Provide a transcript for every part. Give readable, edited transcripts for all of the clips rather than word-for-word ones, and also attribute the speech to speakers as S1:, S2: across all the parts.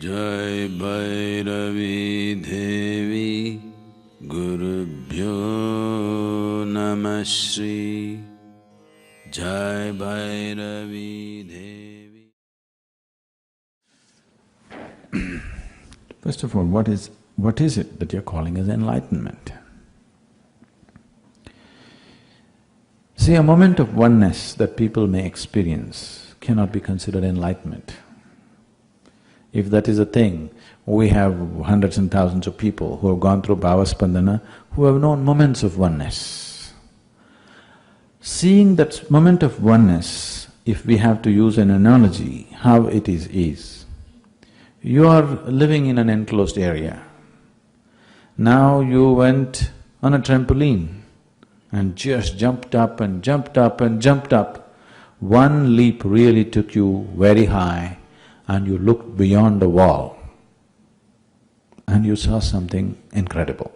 S1: Jai Bhairavi Devi Gurubhyo Namah Shri Jai Bhairavi Devi.
S2: First of all, what is it that you're calling as enlightenment? See, a moment of oneness that people may experience cannot be considered enlightenment. If that is a thing, we have hundreds and thousands of people who have gone through Bhavaspandana, who have known moments of oneness. Seeing that moment of oneness, if we have to use an analogy, how it is, you are living in an enclosed area. Now you went on a trampoline and just jumped up and jumped up and jumped up. One leap really took you very high and you looked beyond the wall and you saw something incredible.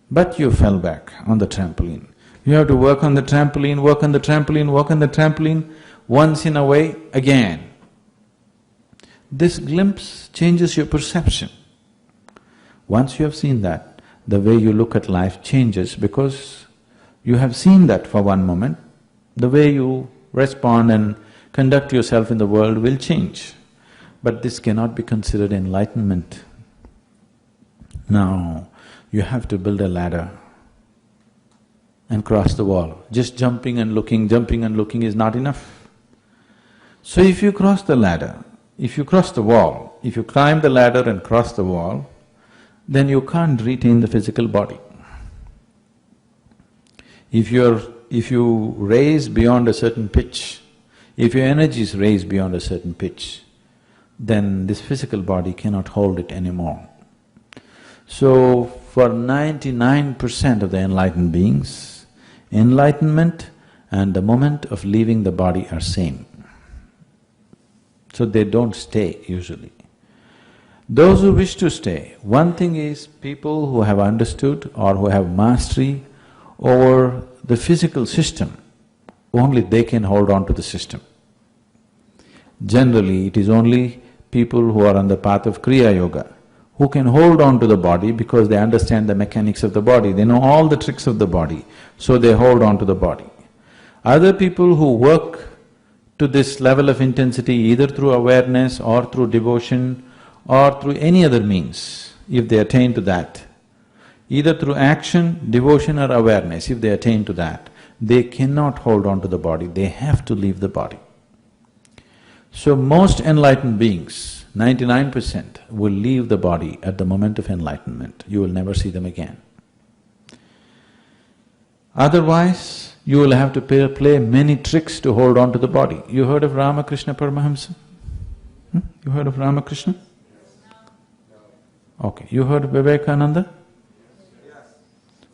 S2: But you fell back on the trampoline. You have to work on the trampoline, work on the trampoline, work on the trampoline, once in a way again. This glimpse changes your perception. Once you have seen that, the way you look at life changes because you have seen that for one moment. The way you respond and conduct yourself in the world will change. But this cannot be considered enlightenment. Now, you have to build a ladder and cross the wall. Just jumping and looking is not enough. So if you cross the ladder, if you cross the wall, if you climb the ladder and cross the wall, then you can't retain the physical body. If you raise beyond a certain pitch, if your energy is raised beyond a certain pitch, then this physical body cannot hold it anymore. So, for 99% of the enlightened beings, enlightenment and the moment of leaving the body are same. So they don't stay usually. Those who wish to stay, one thing is people who have understood or who have mastery over the physical system, only they can hold on to the system. Generally, it is only people who are on the path of Kriya Yoga who can hold on to the body because they understand the mechanics of the body, they know all the tricks of the body, so they hold on to the body. Other people who work to this level of intensity either through awareness or through devotion or through any other means, if they attain to that, either through action, devotion or awareness, if they attain to that, they cannot hold on to the body, they have to leave the body. So most enlightened beings, 99%, will leave the body at the moment of enlightenment, you will never see them again. Otherwise, you will have to play many tricks to hold on to the body. You heard of Ramakrishna Paramahamsa? You heard of Ramakrishna? Okay, you heard of Vivekananda?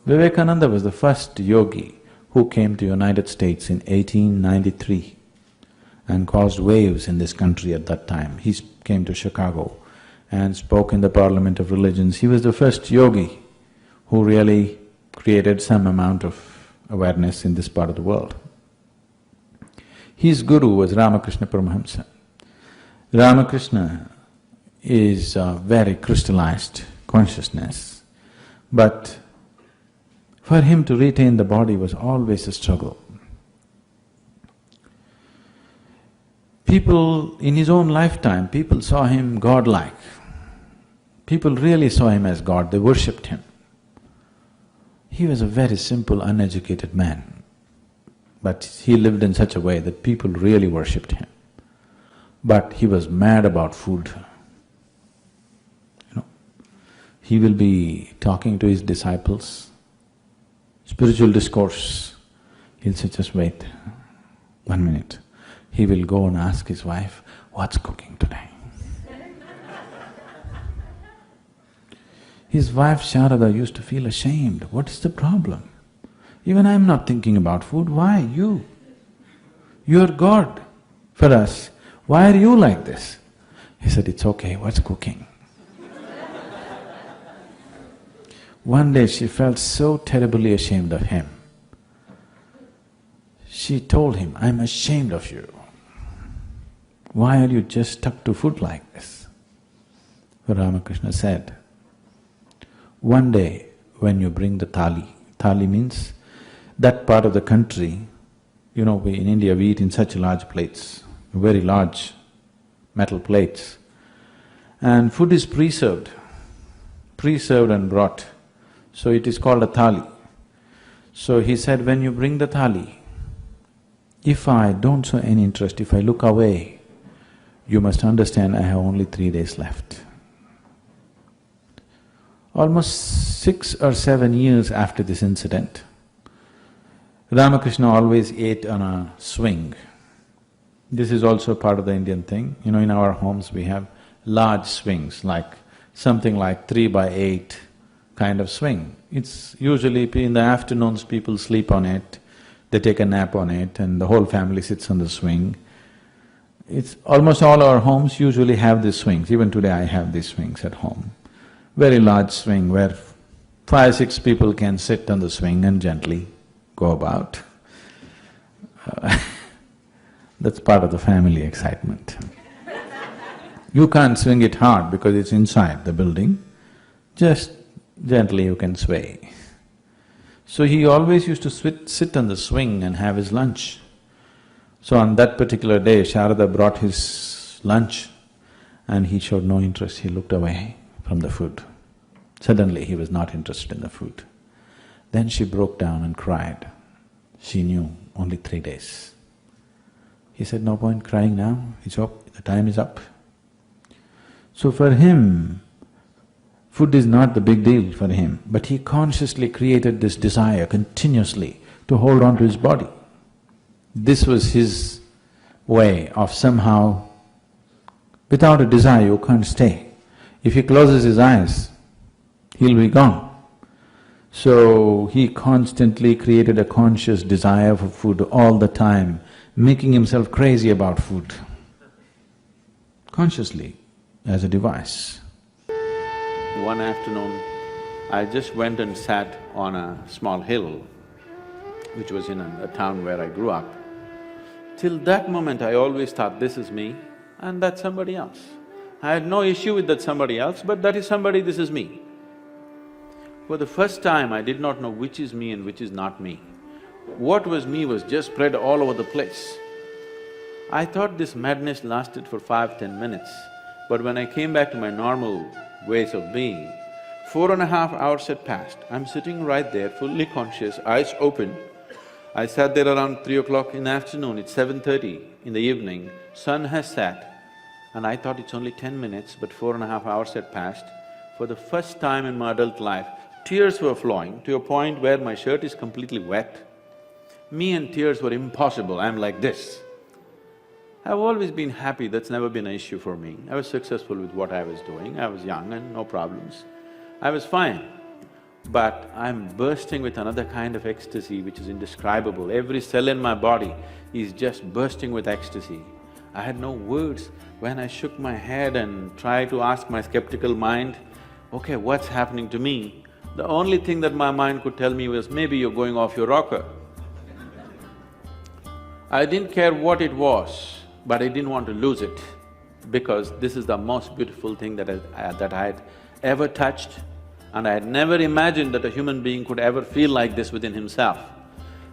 S2: Vivekananda was the first yogi who came to United States in 1893 and caused waves in this country at that time. He came to Chicago and spoke in the Parliament of Religions. He was the first yogi who really created some amount of awareness in this part of the world. His guru was Ramakrishna Paramahamsa. Ramakrishna is a very crystallized consciousness, but for him to retain the body was always a struggle. People, in his own lifetime, people saw him godlike. People really saw him as God, they worshipped him. He was a very simple, uneducated man, but he lived in such a way that people really worshipped him. But he was mad about food. He will be talking to his disciples, spiritual discourse, he'll say, just wait, 1 minute. He will go and ask his wife, what's cooking today? His wife Sharada used to feel ashamed, what is the problem? Even I'm not thinking about food, why you? You're God for us, why are you like this? He said, it's okay, what's cooking? One day she felt so terribly ashamed of him. She told him, I'm ashamed of you. Why are you just stuck to food like this? Ramakrishna said, one day when you bring the thali means that part of the country, you know, in India we eat in such large plates, very large metal plates, and food is preserved and brought, so it is called a thali. So he said, when you bring the thali, if I don't show any interest, if I look away, you must understand I have only 3 days left. Almost 6 or 7 years after this incident, Ramakrishna always ate on a swing. This is also part of the Indian thing. You know, in our homes we have large swings, like something like 3x8 kind of swing. It's usually in the afternoons people sleep on it, they take a nap on it and the whole family sits on the swing. It's almost all our homes usually have these swings. Even today I have these swings at home. Very large swing where 5, 6 people can sit on the swing and gently go about. That's part of the family excitement. You can't swing it hard because it's inside the building, just gently you can sway. So he always used to sit on the swing and have his lunch. So on that particular day, Sharada brought his lunch and he showed no interest, he looked away from the food. Suddenly he was not interested in the food. Then she broke down and cried. She knew only 3 days. He said, no point crying now, it's up, the time is up. So for him, food is not the big deal for him, but he consciously created this desire continuously to hold on to his body. This was his way of somehow, without a desire you can't stay. If he closes his eyes, he'll be gone. So he constantly created a conscious desire for food all the time, making himself crazy about food, consciously, as a device.
S1: One afternoon, I just went and sat on a small hill, which was in a town where I grew up. Till that moment, I always thought, this is me and that's somebody else. I had no issue with that somebody else, but that is somebody, this is me. For the first time, I did not know which is me and which is not me. What was me was just spread all over the place. I thought this madness lasted for 5–10 minutes, but when I came back to my normal ways of being, 4.5 hours had passed. I'm sitting right there, fully conscious, eyes open. I sat there around 3 o'clock in the afternoon, it's 7:30 in the evening, sun has set, and I thought it's only 10 minutes, but 4.5 hours had passed. For the first time in my adult life, tears were flowing to a point where my shirt is completely wet. Me and tears were impossible, I'm like this. I've always been happy, that's never been an issue for me. I was successful with what I was doing, I was young and no problems. I was fine. But I'm bursting with another kind of ecstasy which is indescribable. Every cell in my body is just bursting with ecstasy. I had no words. When I shook my head and tried to ask my skeptical mind, okay, what's happening to me? The only thing that my mind could tell me was, maybe you're going off your rocker. I didn't care what it was, but I didn't want to lose it, because this is the most beautiful thing that I had ever touched, and I had never imagined that a human being could ever feel like this within himself.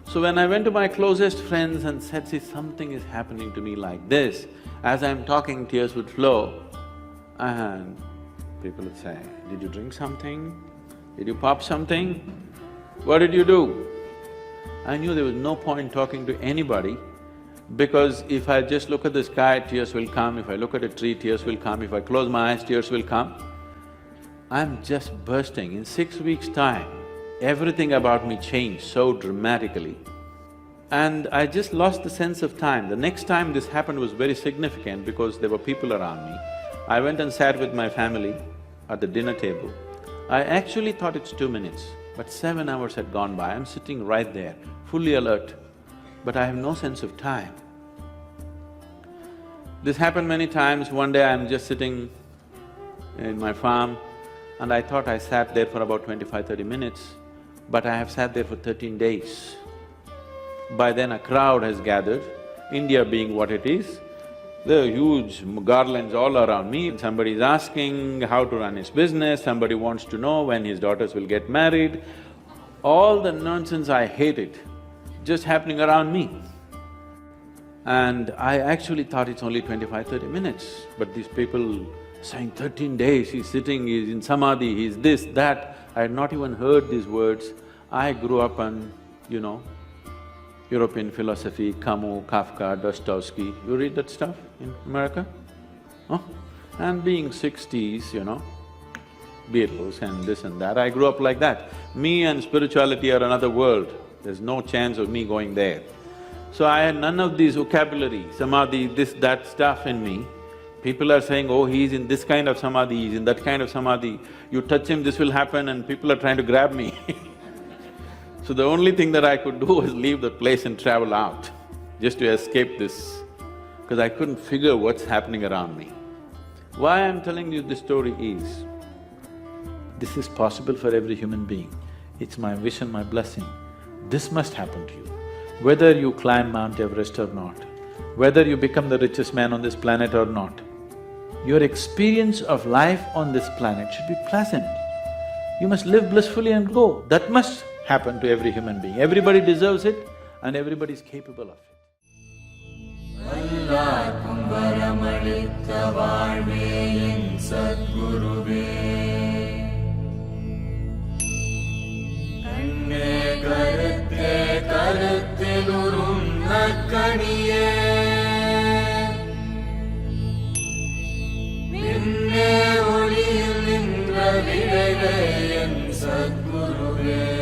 S1: So when I went to my closest friends and said, see, something is happening to me like this, as I'm talking, tears would flow, and people would say, did you drink something? Did you pop something? What did you do? I knew there was no point talking to anybody, because if I just look at the sky, tears will come, if I look at a tree, tears will come, if I close my eyes, tears will come. I'm just bursting. In 6 weeks' time, everything about me changed so dramatically. And I just lost the sense of time. The next time this happened was very significant because there were people around me. I went and sat with my family at the dinner table. I actually thought it's 2 minutes, but 7 hours had gone by. I'm sitting right there, fully alert, but I have no sense of time. This happened many times. One day I'm just sitting in my farm, and I thought I sat there for about 25–30 minutes, but I have sat there for 13 days. By then a crowd has gathered, India being what it is, There are huge garlands all around me. Somebody's asking how to run his business, somebody wants to know when his daughters will get married. All the nonsense, I hate it, just happening around me. And I actually thought it's only 25-30 minutes, but these people saying 13 days, he's sitting, he's in samadhi, he's this, that. I had not even heard these words. I grew up on, European philosophy, Camus, Kafka, Dostoevsky. You read that stuff in America? Huh? And being 60s, Beatles and this and that, I grew up like that. Me and spirituality are another world, there's no chance of me going there. So I had none of these vocabulary, samadhi, this, that stuff in me. People are saying, oh, he's in this kind of samadhi, he's in that kind of samadhi, you touch him, this will happen, and people are trying to grab me So the only thing that I could do was leave the place and travel out, just to escape this, because I couldn't figure what's happening around me. Why I'm telling you this story is, this is possible for every human being. It's my wish and my blessing. This must happen to you. Whether you climb Mount Everest or not, whether you become the richest man on this planet or not, your experience of life on this planet should be pleasant. You must live blissfully and go. That must happen to every human being. Everybody deserves it and everybody is capable of it.
S3: Sadhguru